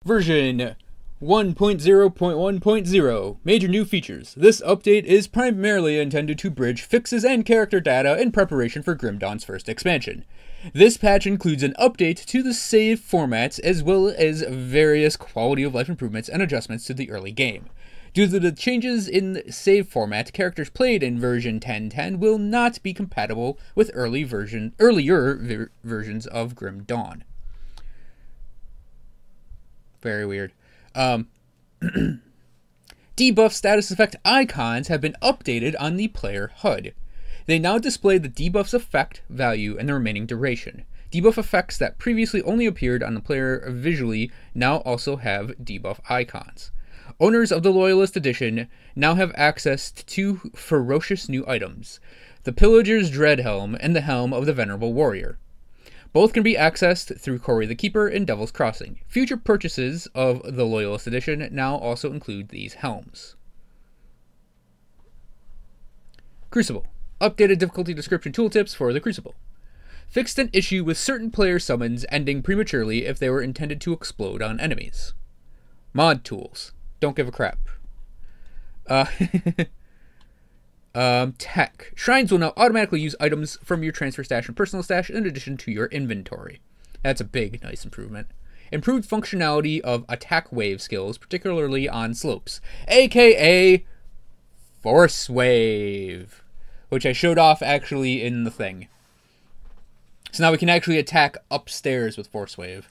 Version 1.0.1.0. Major new features. This update is primarily intended to bridge fixes and character data in preparation for Grim Dawn's first expansion. This patch includes an update to the save formats as well as various quality of life improvements and adjustments to the early game. Due to the changes in the save format, characters played in version 10.10 will not be compatible with earlier versions of Grim Dawn. Very weird. Debuff status effect icons have been updated on the player HUD. They now display the debuff's effect, value, and the remaining duration. Debuff effects that previously only appeared on the player visually now also have debuff icons. Owners of the Loyalist Edition now have access to two ferocious new items, the Pillager's Dread Helm and the Helm of the Venerable Warrior. Both can be accessed through Corey the Keeper in Devil's Crossing. Future purchases of the Loyalist Edition now also include these helms. Crucible. Updated difficulty description tooltips for the Crucible. Fixed an issue with certain player summons ending prematurely if they were intended to explode on enemies. Mod tools. Don't give a crap. Tech. Shrines will now automatically use items from your transfer stash and personal stash in addition to your inventory. That's a big, nice improvement. Improved functionality of attack wave skills, particularly on slopes, aka Force Wave, which I showed off actually in the thing. So now we can actually attack upstairs with Force Wave.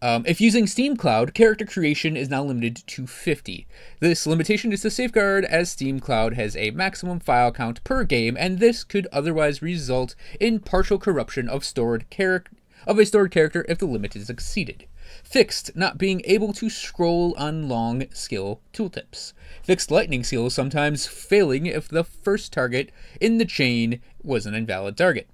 If using Steam Cloud, character creation is now limited to 50. This limitation is to safeguard as Steam Cloud has a maximum file count per game, and this could otherwise result in partial corruption of a stored character if the limit is exceeded. Fixed not being able to scroll on long skill tooltips. Fixed lightning skills sometimes failing if the first target in the chain was an invalid target.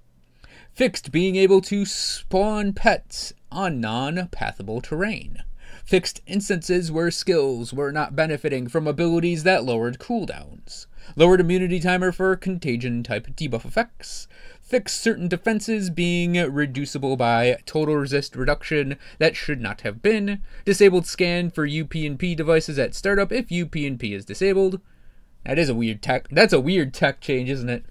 Fixed being able to spawn pets on non-pathable terrain. Fixed instances where skills were not benefiting from abilities that lowered cooldowns. Lowered immunity timer for contagion-type debuff effects. Fixed certain defenses being reducible by total resist reduction that should not have been. Disabled scan for UP&P devices at startup if UP&P is disabled. That is a weird tech. That's a weird tech change, isn't it?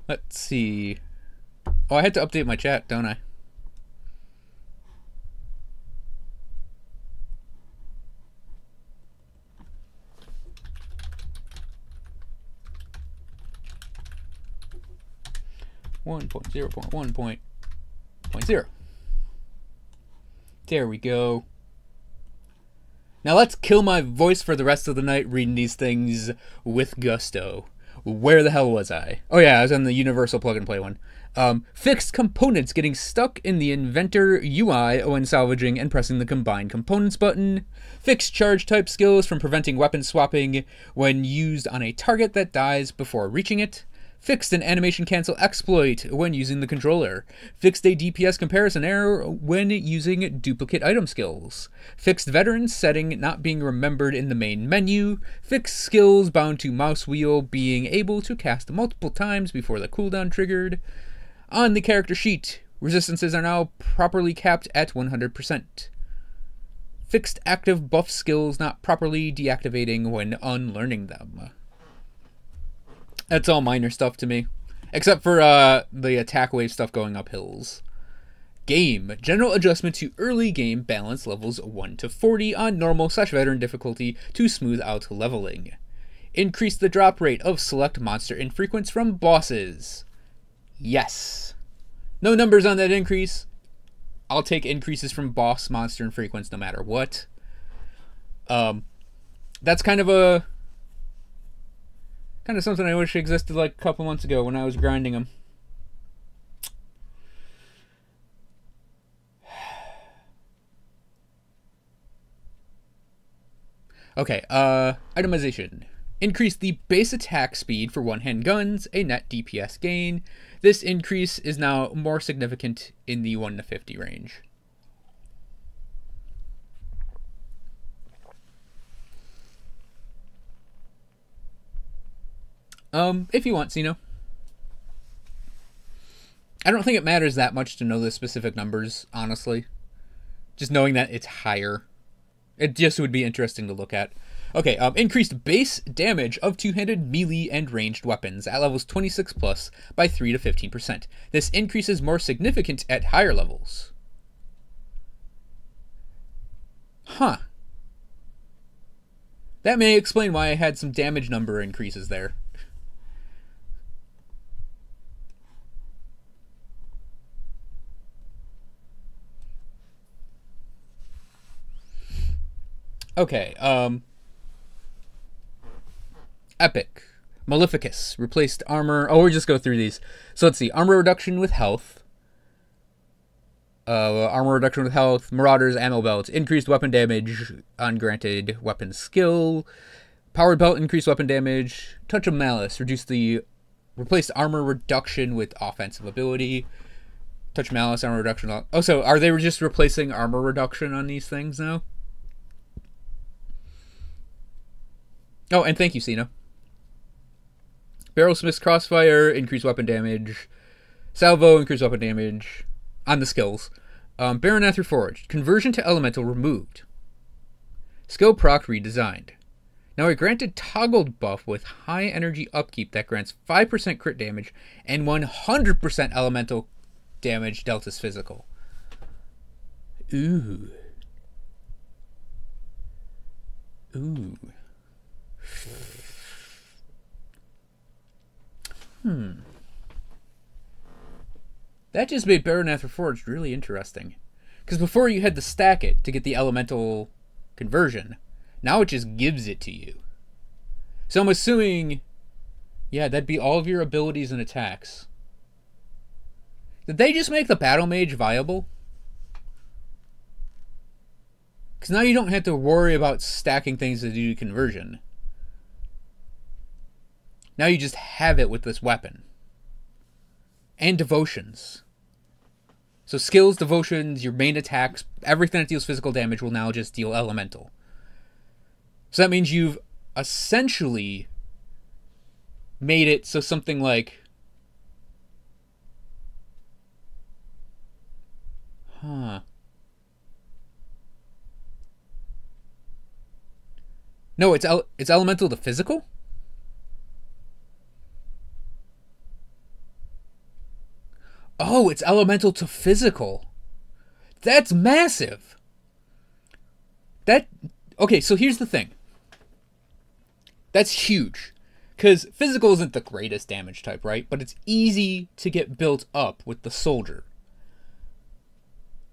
Let's see. Oh, I had to update my chat, don't I? One point zero point one point zero. There we go. Now let's kill my voice for the rest of the night reading these things with gusto. Where the hell was I? Oh yeah, I was on the Universal Plug and Play one. Fixed components getting stuck in the Inventor UI when salvaging and pressing the Combine Components button. Fixed charge type skills from preventing weapon swapping when used on a target that dies before reaching it. Fixed an animation cancel exploit when using the controller. Fixed a DPS comparison error when using duplicate item skills. Fixed veteran setting not being remembered in the main menu. Fixed skills bound to mouse wheel being able to cast multiple times before the cooldown triggered. On the character sheet, resistances are now properly capped at 100%. Fixed active buff skills not properly deactivating when unlearning them. That's all minor stuff to me. Except for the attack wave stuff going up hills. Game. General adjustment to early game balance levels 1 to 40 on normal/veteran difficulty to smooth out leveling. Increase the drop rate of select monster infrequents from bosses. Yes. No numbers on that increase. I'll take increases from boss monster infrequents no matter what. That's kind of something I wish existed like a couple months ago when I was grinding them. Okay, itemization. Increase the base attack speed for one-hand guns, a net DPS gain. This increase is now more significant in the 1 to 50 range. If you want, Sino. I don't think it matters that much to know the specific numbers, honestly. Just knowing that it's higher. It just would be interesting to look at. Okay, increased base damage of two-handed, melee, and ranged weapons at levels 26 plus by 3 to 15%. This increase is more significant at higher levels. Huh. That may explain why I had some damage number increases there. Okay, Epic. Maleficus. Replaced armor. Oh, we'll just go through these. So let's see. Armor reduction with health. Armor reduction with health. Marauders. Ammo belt. Increased weapon damage. Ungranted weapon skill. Powered belt. Increased weapon damage. Touch of Malice. Replaced armor reduction with offensive ability. Touch of Malice. Armor reduction. Oh, so are they just replacing armor reduction on these things now? Oh, and thank you, Cena. Barrelsmith's Crossfire, increased weapon damage. Salvo, increased weapon damage. On the skills. Baronather Forged, conversion to elemental removed. Skill proc redesigned. Now a granted toggled buff with high energy upkeep that grants 5% crit damage and 100% elemental damage dealt as physical. Ooh. Ooh. That just made Baronather Forged really interesting. Because before you had to stack it to get the elemental conversion. Now it just gives it to you. So I'm assuming, yeah, that'd be all of your abilities and attacks. Did they just make the Battle Mage viable? Because now you don't have to worry about stacking things to do conversion. Now you just have it with this weapon. And devotions. So skills, devotions, your main attacks, everything that deals physical damage will now just deal elemental. So that means you've essentially made it so something like... No, it's elemental to physical? Oh, it's elemental to physical. That's massive. Okay, so here's the thing. That's huge. Because physical isn't the greatest damage type, right? But it's easy to get built up with the soldier.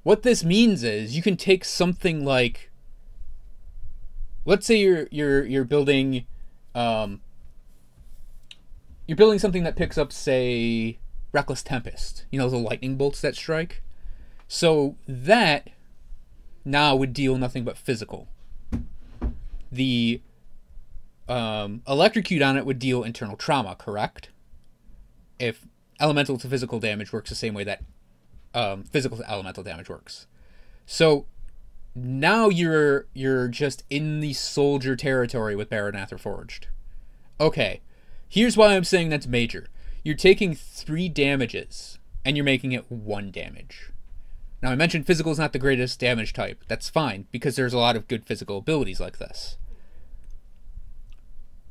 What this means is you can take something like... Let's say you're building... you're building something that picks up, say... Reckless Tempest. You know, the lightning bolts that strike? So that now would deal nothing but physical. The electrocute on it would deal internal trauma, correct? If elemental to physical damage works the same way that physical to elemental damage works. So now you're just in the soldier territory with Baronather Forged. Okay, here's why I'm saying that's major. You're taking 3 damages, and you're making it 1 damage. Now, I mentioned physical is not the greatest damage type. That's fine, because there's a lot of good physical abilities like this.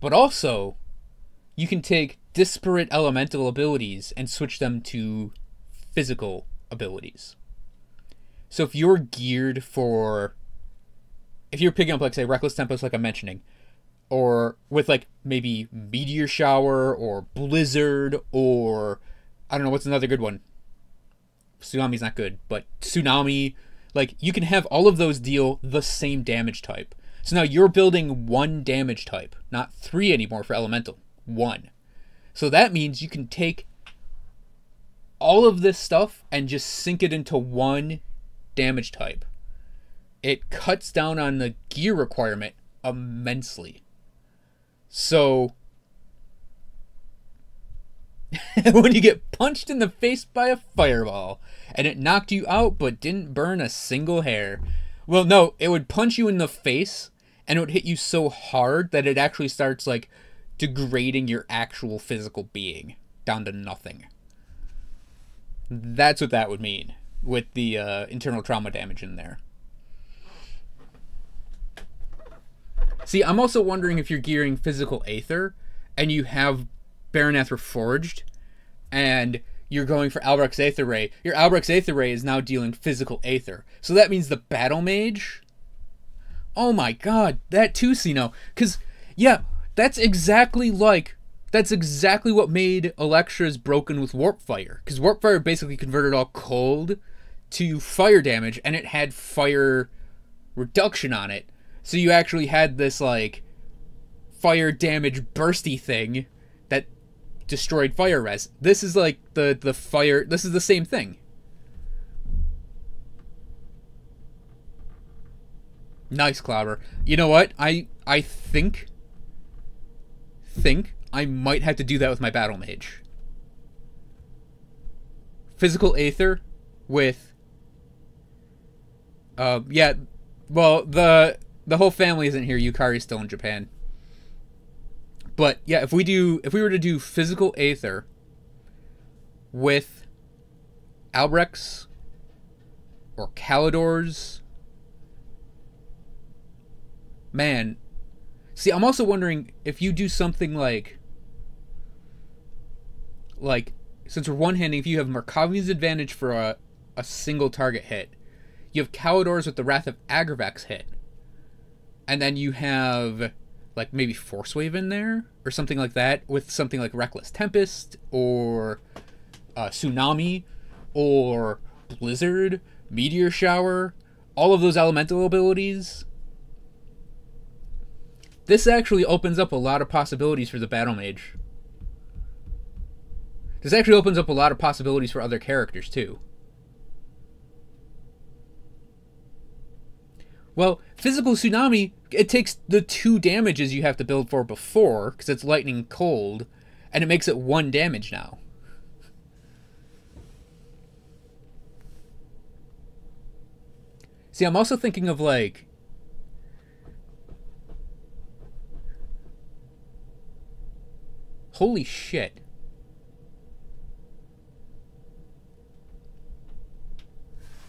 But also, you can take disparate elemental abilities and switch them to physical abilities. So if you're geared for... If you're picking up, like, say, Reckless Tempest, like I'm mentioning, or with, like, maybe Meteor Shower, or Blizzard, or... I don't know, what's another good one? Tsunami's not good, but Tsunami... Like, you can have all of those deal the same damage type. So now you're building 1 damage type, not 3 anymore for Elemental. 1. So that means you can take all of this stuff and just sink it into 1 damage type. It cuts down on the gear requirement immensely. So, when you get punched in the face by a fireball, and it knocked you out but didn't burn a single hair. Well, no, it would punch you in the face, and it would hit you so hard that it actually starts, like, degrading your actual physical being down to nothing. That's what that would mean with the internal trauma damage in there. See, I'm also wondering if you're gearing physical Aether and you have Baronath Reforged and you're going for Albrecht's Aether Ray. Your Albrecht's Aether Ray is now dealing physical Aether. So that means the Battle Mage... Oh my god, that too, Sino. Because, yeah, that's exactly what made Electra's broken with Warp Fire. Because Warp Fire basically converted all cold to fire damage, and it had fire reduction on it. So you actually had this, like, fire damage bursty thing that destroyed fire res. This is like the fire... This is the same thing. Nice, Clobber. You know what? I think I might have to do that with my Battle Mage. Physical Aether with... yeah, well, the whole family isn't here. Yukari's still in Japan. But, yeah, if we were to do Physical Aether with Albrecht's or Kalidor's... Man, see, I'm also wondering if you do something like, since we're one-handing, if you have Markovian's advantage for a single target hit, you have Kalidor's with the Wrath of Agravax hit, and then you have, like, maybe Force Wave in there, or something like that, with something like Reckless Tempest, or Tsunami, or Blizzard, Meteor Shower, all of those elemental abilities... This actually opens up a lot of possibilities for the Battle Mage. This actually opens up a lot of possibilities for other characters, too. Well, Physical Tsunami, it takes the 2 damages you have to build for before, because it's lightning cold, and it makes it 1 damage now. See, I'm also thinking of, like... Holy shit.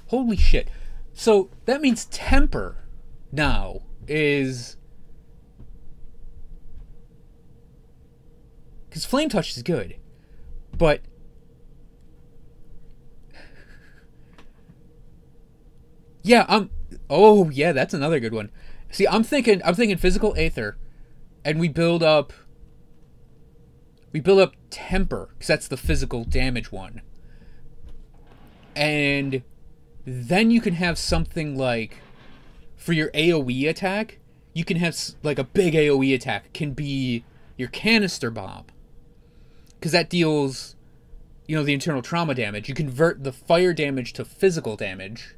Holy shit. So, that means Temper now is... Because Flame Touch is good. But... Yeah, Oh, yeah, that's another good one. See, I'm thinking Physical Aether, and we build up Temper, because that's the physical damage one. And then you can have something like, for your AoE attack, you can have, like, a big AoE attack can be your Canister Bomb. Because that deals, you know, the internal trauma damage. You convert the fire damage to physical damage.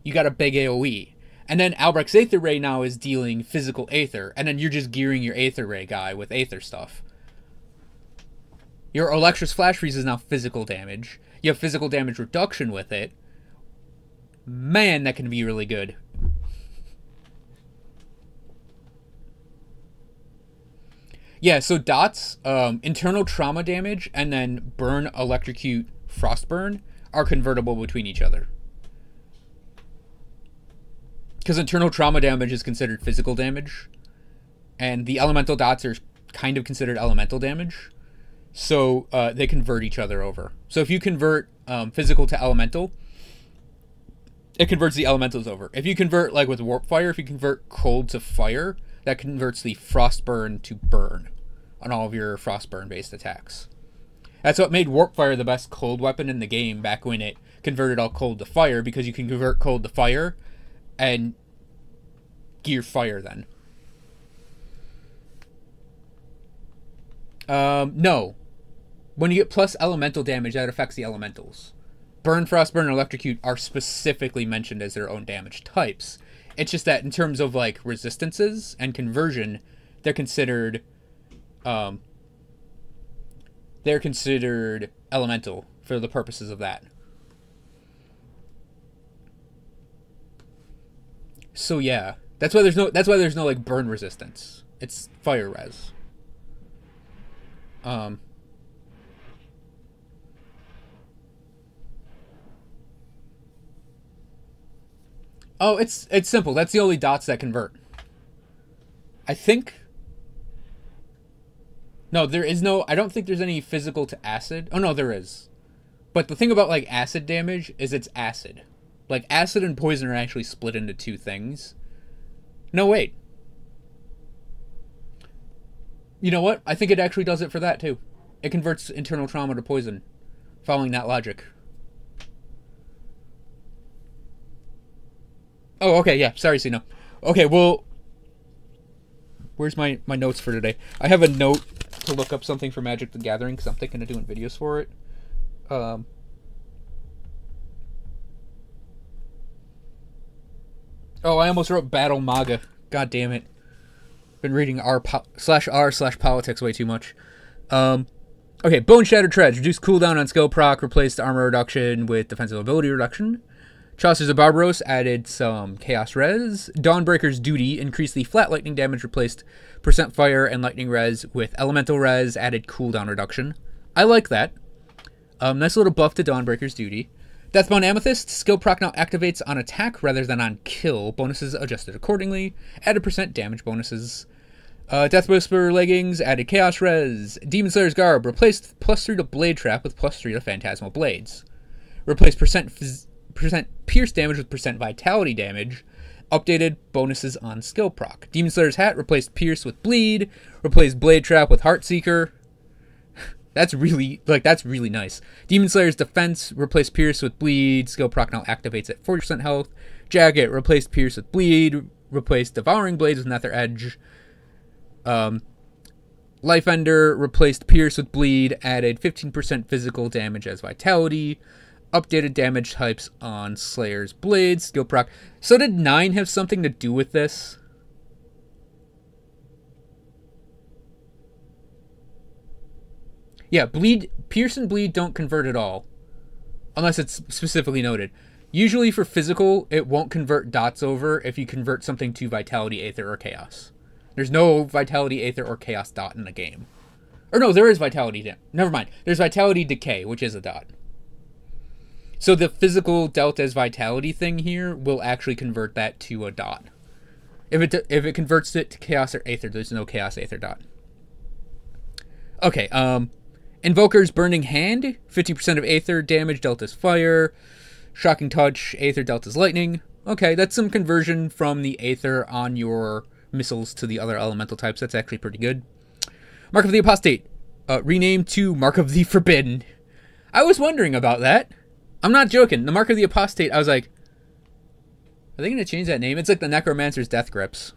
You got a big AoE. And then Albrecht's Aether Ray now is dealing physical Aether. And then you're just gearing your Aether Ray guy with Aether stuff. Your Electra's Flash Freeze is now physical damage. You have physical damage reduction with it. Man, that can be really good. Yeah, so dots, internal trauma damage, and then burn, electrocute, frostburn are convertible between each other. Because internal trauma damage is considered physical damage, and the elemental dots are kind of considered elemental damage. So they convert each other over. So if you convert physical to elemental, it converts the elementals over. If you convert, like with Warp Fire, if you convert cold to fire, that converts the Frostburn to burn on all of your Frostburn-based attacks. That's what made Warp Fire the best cold weapon in the game back when it converted all cold to fire, because you can convert cold to fire and gear fire then. No. When you get plus elemental damage, that affects the elementals. Burn, Frostburn, and Electrocute are specifically mentioned as their own damage types. It's just that in terms of, like, resistances and conversion, they're considered elemental for the purposes of that. So yeah, that's why there's no like burn resistance. It's fire res. Um, oh, it's simple. That's the only dots that convert. I think. No, there is no. I don't think there's any physical to acid. Oh no, there is. But the thing about like acid damage is it's acid. Like acid and poison are actually split into two things. No, wait. You know what? I think it actually does it for that too. It converts internal trauma to poison, following that logic. Oh, okay, yeah. Sorry, Sino. Okay, well, where's my notes for today? I have a note to look up something for Magic the Gathering because I'm thinking of doing videos for it. Oh, I almost wrote Battle Maga. God damn it. Been reading r/r/politics way too much. Okay, Bone Shattered Treads. Reduce cooldown on skill proc. Replaced armor reduction with defensive ability reduction. Chaucer's of Barbaros added some Chaos Res. Dawnbreaker's Duty increased the flat lightning damage, replaced percent fire and lightning res with elemental res, added cooldown reduction. I like that. Nice little buff to Dawnbreaker's Duty. Deathbound Amethyst, skill proc now activates on attack rather than on kill. Bonuses adjusted accordingly. Added percent damage bonuses. Death Whisperer Leggings, added Chaos Res. Demon Slayer's Garb, replaced +3 to Blade Trap with +3 to Phantasmal Blades. Replaced percent pierce damage with percent vitality damage. Updated bonuses on skill proc. Demon Slayer's Hat replaced pierce with bleed. Replaced Blade Trap with Heartseeker. That's really nice. Demon Slayer's Defense replaced pierce with bleed. Skill proc now activates at 40% health. Jagged replaced pierce with bleed. Replaced Devouring Blades with Nether Edge. Life Ender replaced pierce with bleed. Added 15% physical damage as vitality. Updated damage types on Slayer's Blades. Skill proc. So did 9 have something to do with this? Yeah, pierce and bleed don't convert at all. Unless it's specifically noted. Usually for physical, it won't convert dots over if you convert something to Vitality, Aether, or Chaos. There's no Vitality, Aether, or Chaos dot in the game. Or no, there is Vitality. Never mind. There's Vitality Decay, which is a dot. So the physical Delta's Vitality thing here will actually convert that to a dot. If it converts it to Chaos or Aether, there's no Chaos Aether dot. Okay, Invoker's Burning Hand, 50% of Aether damage, Delta's Fire. Shocking Touch, Aether, Delta's Lightning. Okay, that's some conversion from the Aether on your missiles to the other elemental types. That's actually pretty good. Mark of the Apostate, renamed to Mark of the Forbidden. I was wondering about that. I'm not joking. The Mark of the Apostate, I was like, are they going to change that name? It's like the Necromancer's Death Grips.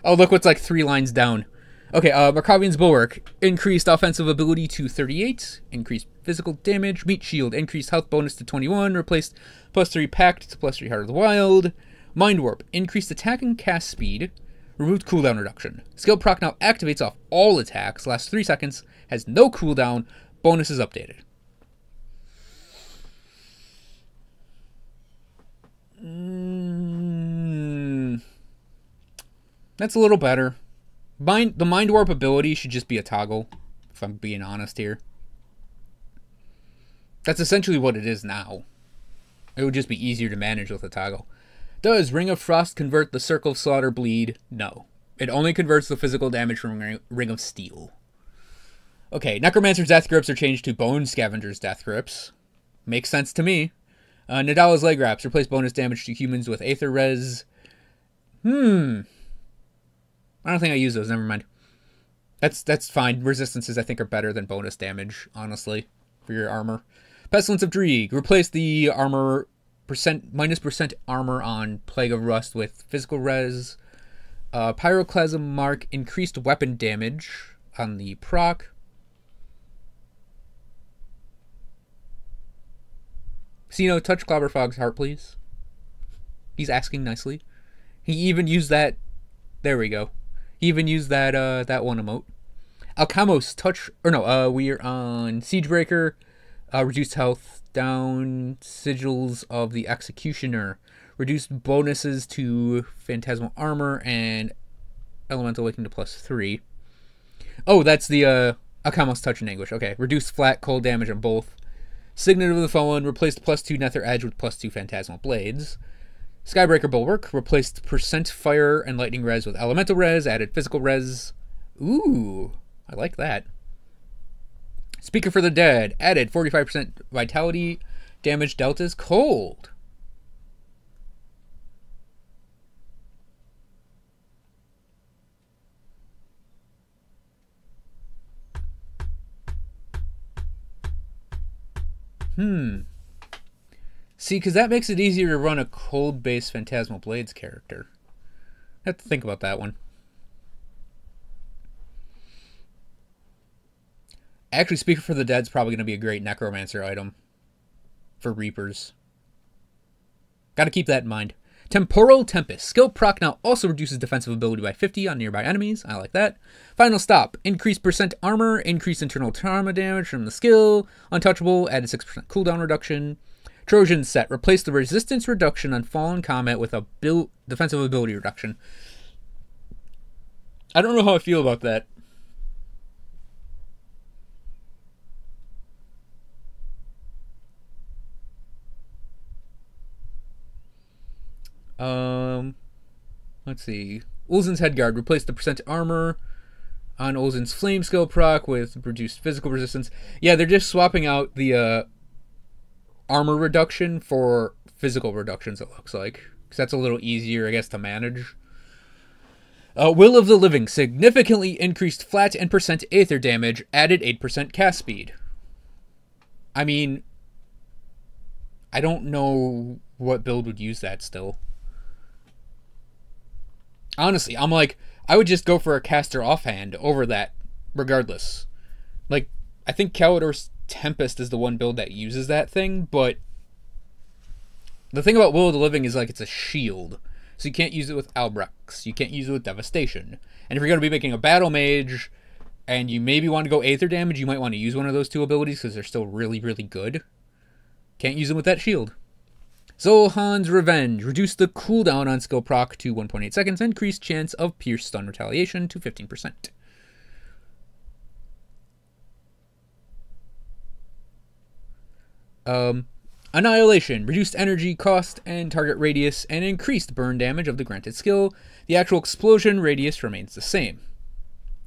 Oh, look what's like 3 lines down. Okay, Markovian's Bulwark. Increased offensive ability to 38. Increased physical damage. Meat Shield. Increased health bonus to 21. Replaced +3 Pact to +3 Heart of the Wild. Mind Warp. Increased attack and cast speed. Removed cooldown reduction. Skill proc now activates off all attacks. Lasts 3 seconds. Has no cooldown. Bonus is updated. That's a little better. The Mind Warp ability should just be a toggle, if I'm being honest here. That's essentially what it is now. It would just be easier to manage with a toggle. Does Ring of Frost convert the Circle of Slaughter bleed? No. It only converts the physical damage from Ring of Steel. Okay, Necromancer's Death Grips are changed to Bone Scavenger's Death Grips. Makes sense to me. Nadala's Leg Wraps. Replace bonus damage to humans with Aether Res. I don't think I use those. Never mind. That's fine. Resistances, I think, are better than bonus damage, honestly, for your armor. Pestilence of Dreeg. Replace the armor -% armor on Plague of Rust with physical res. Pyroclasm Mark. Increased weapon damage on the proc. Sino, touch Clobberfog's heart, please. He's asking nicely. He even used that. There we go. He even used that one emote. Alcamos touch, or no, we are on Siegebreaker. Reduced health, down sigils of the Executioner. Reduced bonuses to Phantasmal Armor and Elemental Awakening to +3. Oh, that's the Akamo's Touch and Anguish. Okay, reduce flat cold damage on both. Signet of the Fallen, replaced +2 Nether Edge with +2 Phantasmal Blades. Skybreaker Bulwark, replaced % fire and lightning res with elemental res, added physical res. Ooh, I like that. Speaker for the Dead, added 45% vitality damage deltas cold. See, because that makes it easier to run a cold-based Phantasmal Blades character. I have to think about that one. Actually, Speaker for the Dead's probably going to be a great Necromancer item for Reapers. Got to keep that in mind. Temporal Tempest. Skill proc now also reduces defensive ability by 50 on nearby enemies. I like that. Final Stop. Increased % armor. Increased internal trauma damage from the skill. Untouchable. Added 6% cooldown reduction. Trojan Set. Replace the resistance reduction on fallen combat with a defensive ability reduction. I don't know how I feel about that. Let's see. Ulzin's Headguard. Replace the % armor on Ulzin's Flame skill proc with reduced physical resistance. Yeah, they're just swapping out the armor reduction for physical reductions, it looks like. Because that's a little easier, I guess, to manage. Will of the Living. Significantly increased flat and % aether damage. Added 8% cast speed. I mean, I don't know what build would use that still. Honestly, I'm like, I would just go for a caster offhand over that regardless. Like, I think Kalidor's Tempest is the one build that uses that thing, but the thing about Will of the Living is, like, it's a shield. So you can't use it with Albrex. You can't use it with Devastation. And if you're going to be making a Battle Mage, and you maybe want to go Aether damage, you might want to use one of those two abilities, because they're still really, really good. Can't use them with that shield. Zolhan's Revenge. Reduce the cooldown on skill proc to 1.8 seconds. Increase chance of pierce stun retaliation to 15%. Annihilation. Reduced energy cost and target radius and increased burn damage of the granted skill. The actual explosion radius remains the same.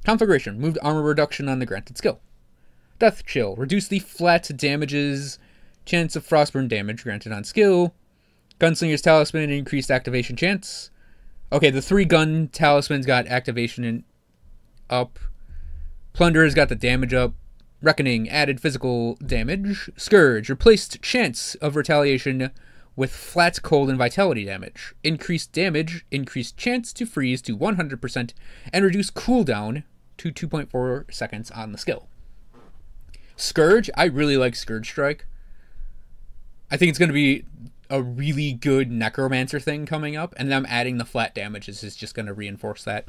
Conflagration. Moved armor reduction on the granted skill. Death Chill. Reduce the flat damages chance of frostburn damage granted on skill. Gunslinger's Talisman, increased activation chance. Okay, the 3-gun talismans got activation up. Plunderer's got the damage up. Reckoning, added physical damage. Scourge, replaced chance of retaliation with flat cold and vitality damage. Increased damage, increased chance to freeze to 100%, and reduce cooldown to 2.4 seconds on the skill. Scourge, I really like Scourge Strike. I think it's going to be a really good Necromancer thing coming up, and them adding the flat damages is just going to reinforce that.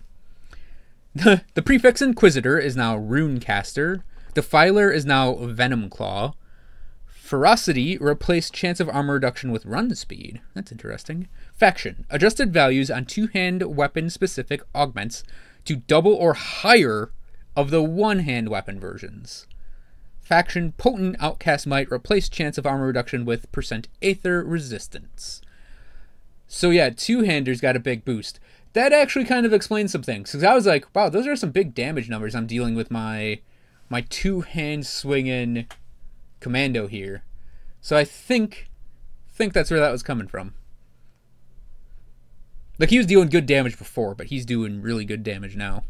The prefix Inquisitor is now Runecaster. Defiler is now Venom Claw. Ferocity replaced chance of armor reduction with run speed. That's interesting. Faction. Adjusted values on two-hand weapon-specific augments to double or higher of the one-hand weapon versions. Faction Potent Outcast Might replace chance of armor reduction with % Aether resistance. So yeah, two-handers got a big boost. That actually kind of explains some things. Because I was like, wow, those are some big damage numbers I'm dealing with my two-hand swinging commando here. So I think that's where that was coming from. Like, he was doing good damage before, but he's doing really good damage now.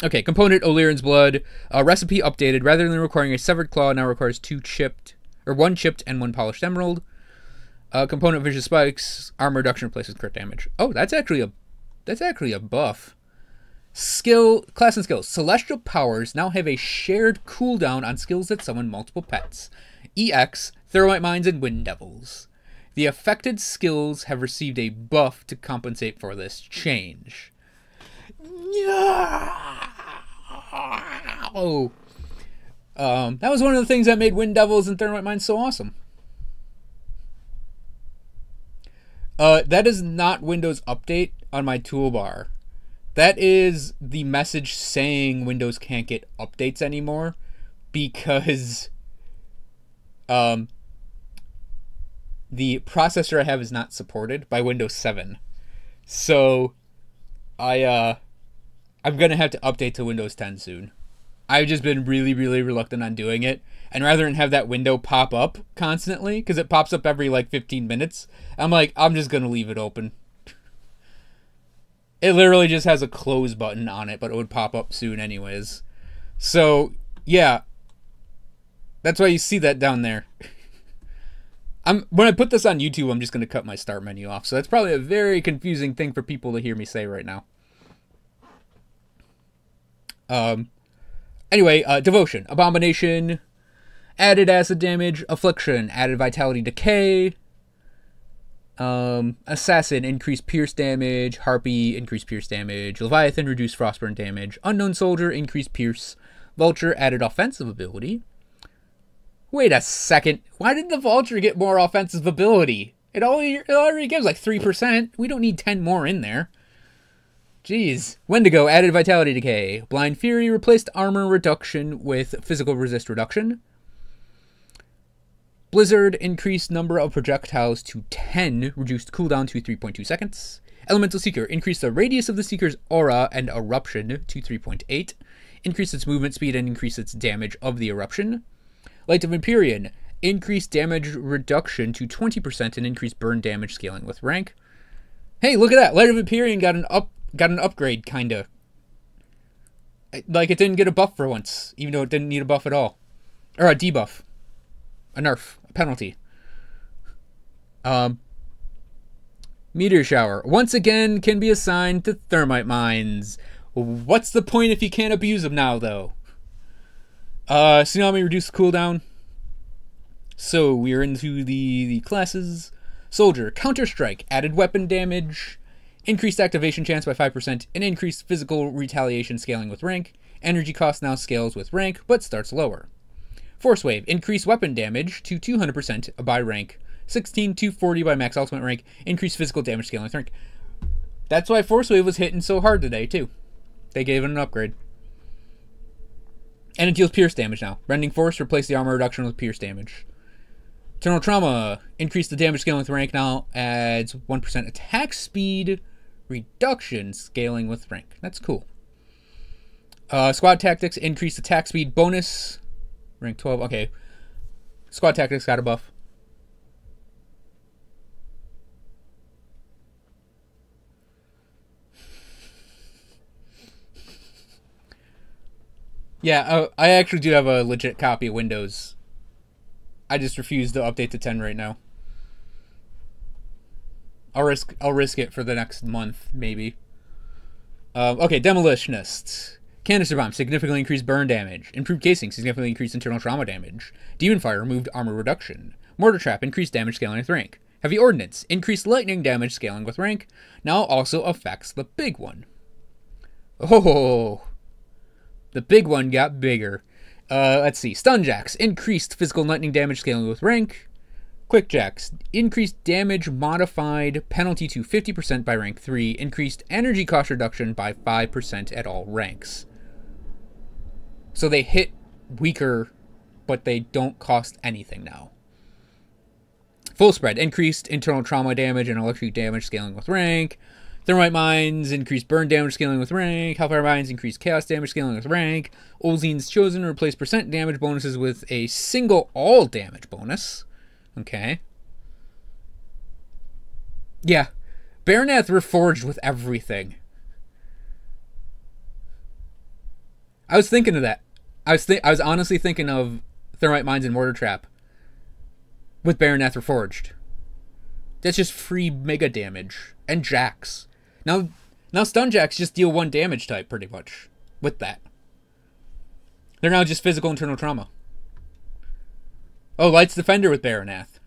Okay, component O'Learen's Blood. Recipe updated. Rather than requiring a severed claw, now requires one chipped and 1 polished emerald. Component Vicious Spikes. Armor reduction replaces crit damage. Oh, that's actually a buff. Skill, class and skills. Celestial powers now have a shared cooldown on skills that summon multiple pets. EX, Thermite Mines, and Wind Devils. The affected skills have received a buff to compensate for this change. Oh, that was one of the things that made Wind Devils and Thermite Mines so awesome. That is not Windows Update on my toolbar. That is the message saying Windows can't get updates anymore because the processor I have is not supported by Windows 7. So I'm gonna have to update to Windows 10 soon. I've just been really, really reluctant on doing it. And rather than have that window pop up constantly, because it pops up every like 15 minutes, I'm like, I'm just gonna leave it open. It literally just has a close button on it, but it would pop up soon anyways. So, yeah. That's why you see that down there. When I put this on YouTube, I'm just going to cut my start menu off. So that's probably a very confusing thing for people to hear me say right now. Anyway, Devotion. Abomination. Added acid damage. Affliction. Added vitality decay. Assassin, increased pierce damage. Harpy, increased pierce damage. Leviathan, reduced frostburn damage. Unknown Soldier, increased pierce. Vulture, added offensive ability. Wait a second. Why did the Vulture get more offensive ability? It already gives like 3%. We don't need 10 more in there. Jeez. Wendigo, added vitality decay. Blind Fury, replaced armor reduction with physical resist reduction. Blizzard, increased number of projectiles to 10, reduced cooldown to 3.2 seconds. Elemental Seeker, increased the radius of the Seeker's aura and eruption to 3.8. Increased its movement speed and increased its damage of the eruption. Light of Empyrean, increased damage reduction to 20% and increased burn damage scaling with rank. Hey, look at that! Light of Empyrean got an upgrade, kinda. Like, it didn't get a buff for once, even though it didn't need a buff at all. Or a debuff. A nerf. A penalty. Meteor Shower. Once again, can be assigned to Thermite Mines. What's the point if you can't abuse them now, though? Tsunami, reduced cooldown. So, we're into the classes. Soldier. Counter-Strike. Added weapon damage. Increased activation chance by 5%. And increased physical retaliation scaling with rank. Energy cost now scales with rank, but starts lower. Force Wave. Increased weapon damage to 200% by rank. 16,240 by max ultimate rank. Increased physical damage scaling with rank. That's why Force Wave was hitting so hard today, too. They gave it an upgrade. And it deals pierce damage now. Rending Force, replace the armor reduction with pierce damage. Eternal Trauma, increase the damage scaling with rank now, adds 1% attack speed reduction scaling with rank. That's cool. Squad Tactics, increase attack speed bonus. Rank 12, okay. Squad Tactics got a buff. Yeah, I actually do have a legit copy of Windows. I just refuse to update to 10 right now. I'll risk it for the next month, maybe. Okay, Demolitionist. Canister Bomb, significantly increased burn damage. Improved Casing, significantly increased internal trauma damage. Demon Fire, removed armor reduction. Mortar Trap, increased damage scaling with rank. Heavy Ordnance, increased lightning damage scaling with rank. Now also affects the big one. Oh, the big one got bigger. Let's see. Stunjacks, increased physical lightning damage scaling with rank. Quickjacks, increased damage modified penalty to 50% by rank 3. Increased energy cost reduction by 5% at all ranks. So they hit weaker, but they don't cost anything now. Full Spread, increased internal trauma damage and electric damage scaling with rank. Thermite Mines, increased burn damage scaling with rank. Hellfire Mines, increased chaos damage scaling with rank. Olzin's Chosen, replace percent damage bonuses with a single all damage bonus. Okay. Yeah. Baronath reforged with everything. I was thinking of that. I was honestly thinking of Thermite Mines and Mortar Trap with Baronath reforged. That's just free mega damage and jacks. Now stun jacks just deal 1 damage type pretty much with that. They're now just physical internal trauma. Oh, Light's Defender with Baronath.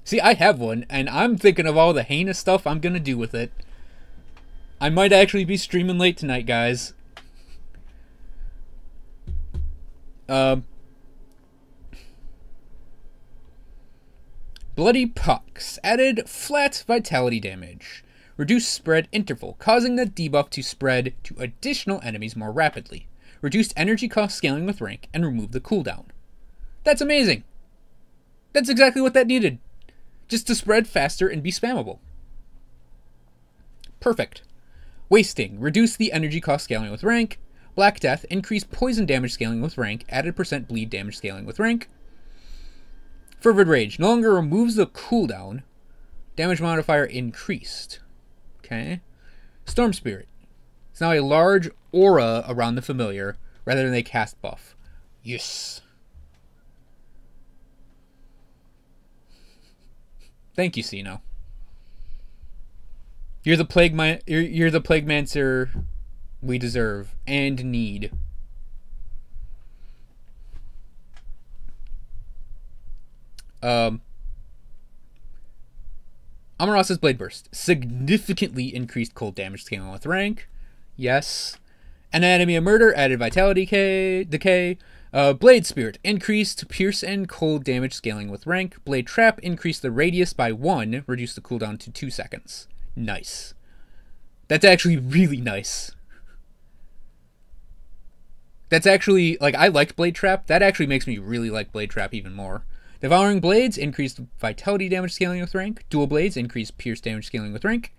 See, I have one, and I'm thinking of all the heinous stuff I'm gonna do with it. I might actually be streaming late tonight, guys. Bloody Pox added flat vitality damage. Reduced spread interval, causing the debuff to spread to additional enemies more rapidly. Reduced energy cost scaling with rank, and remove the cooldown. That's amazing! That's exactly what that needed. Just to spread faster and be spammable. Perfect. Wasting, reduce the energy cost scaling with rank. Black Death, increased poison damage scaling with rank, added % bleed damage scaling with rank. Fervid Rage, no longer removes the cooldown. Damage modifier increased. Okay. Storm Spirit. It's now a large aura around the familiar, rather than a cast buff. Yes. Thank you, Sino. You're the you're the Plaguemancer we deserve and need. Amaras's Blade Burst. Significantly increased cold damage scaling with rank. Yes. Anatomy of Murder added Vitality Decay. Blade Spirit increased pierce and cold damage scaling with rank. Blade Trap increased the radius by 1, reduced the cooldown to 2 seconds. Nice. That's actually really nice. That's actually, like, I liked Blade Trap. That actually makes me really like Blade Trap even more. Devouring Blades increased vitality damage scaling with rank. Dual Blades increased pierce damage scaling with rank.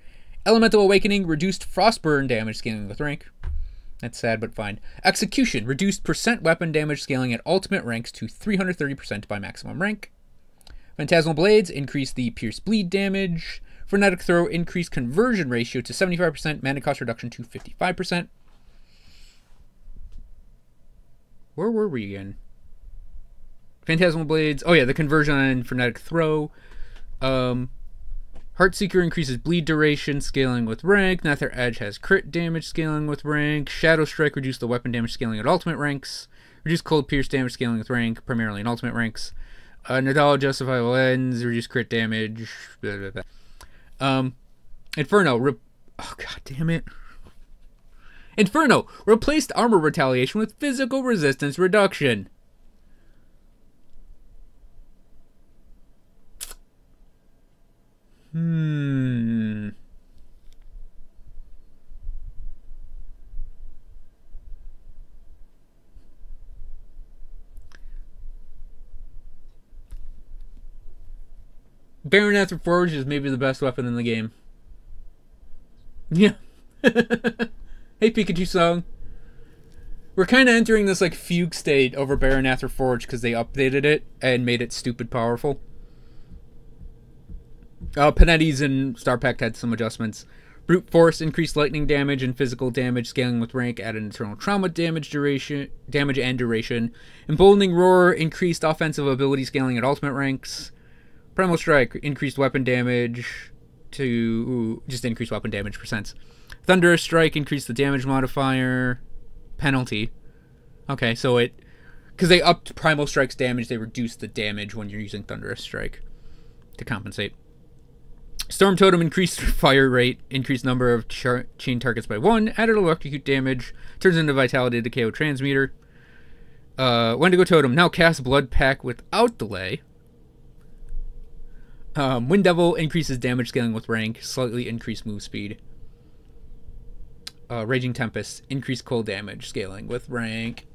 Elemental Awakening reduced frostburn damage scaling with rank. That's sad, but fine. Execution reduced % weapon damage scaling at ultimate ranks to 330% by maximum rank. Phantasmal Blades increased the pierce bleed damage. Frenetic Throw increased conversion ratio to 75%, mana cost reduction to 55%. Where were we again? Phantasmal Blades. Oh yeah, the conversion on Frenetic Throw. Heartseeker increases bleed duration, scaling with rank. Nether Edge has crit damage, scaling with rank. Shadow Strike reduced the weapon damage scaling at ultimate ranks. Reduced cold pierce damage scaling with rank, primarily in ultimate ranks. Nadal Justifiable Ends, reduced crit damage. Blah, blah, blah. Inferno. Oh god damn it. Inferno replaced armor retaliation with physical resistance reduction. Baron After Forge is maybe the best weapon in the game. Yeah. Hey Pikachu song. We're kind of entering this like fugue state over Baron After Forge because they updated it and made it stupid powerful. Panetti's and Star Pack had some adjustments. Brute Force increased lightning damage and physical damage scaling with rank, added internal trauma damage and duration. Emboldening Roar increased offensive ability scaling at ultimate ranks. Primal Strike increased weapon damage to just increased weapon damage %. Thunderous Strike increased the damage modifier penalty. Okay, so because they upped Primal Strike's damage, they reduced the damage when you're using Thunderous Strike to compensate. Storm Totem increased fire rate, increased number of chain targets by 1, added electrocute damage, turns into Vitality Decay Transmuter. Wendigo Totem now casts Blood Pack without delay. Wind Devil increases damage scaling with rank, slightly increased move speed. Raging Tempest increased cold damage scaling with rank.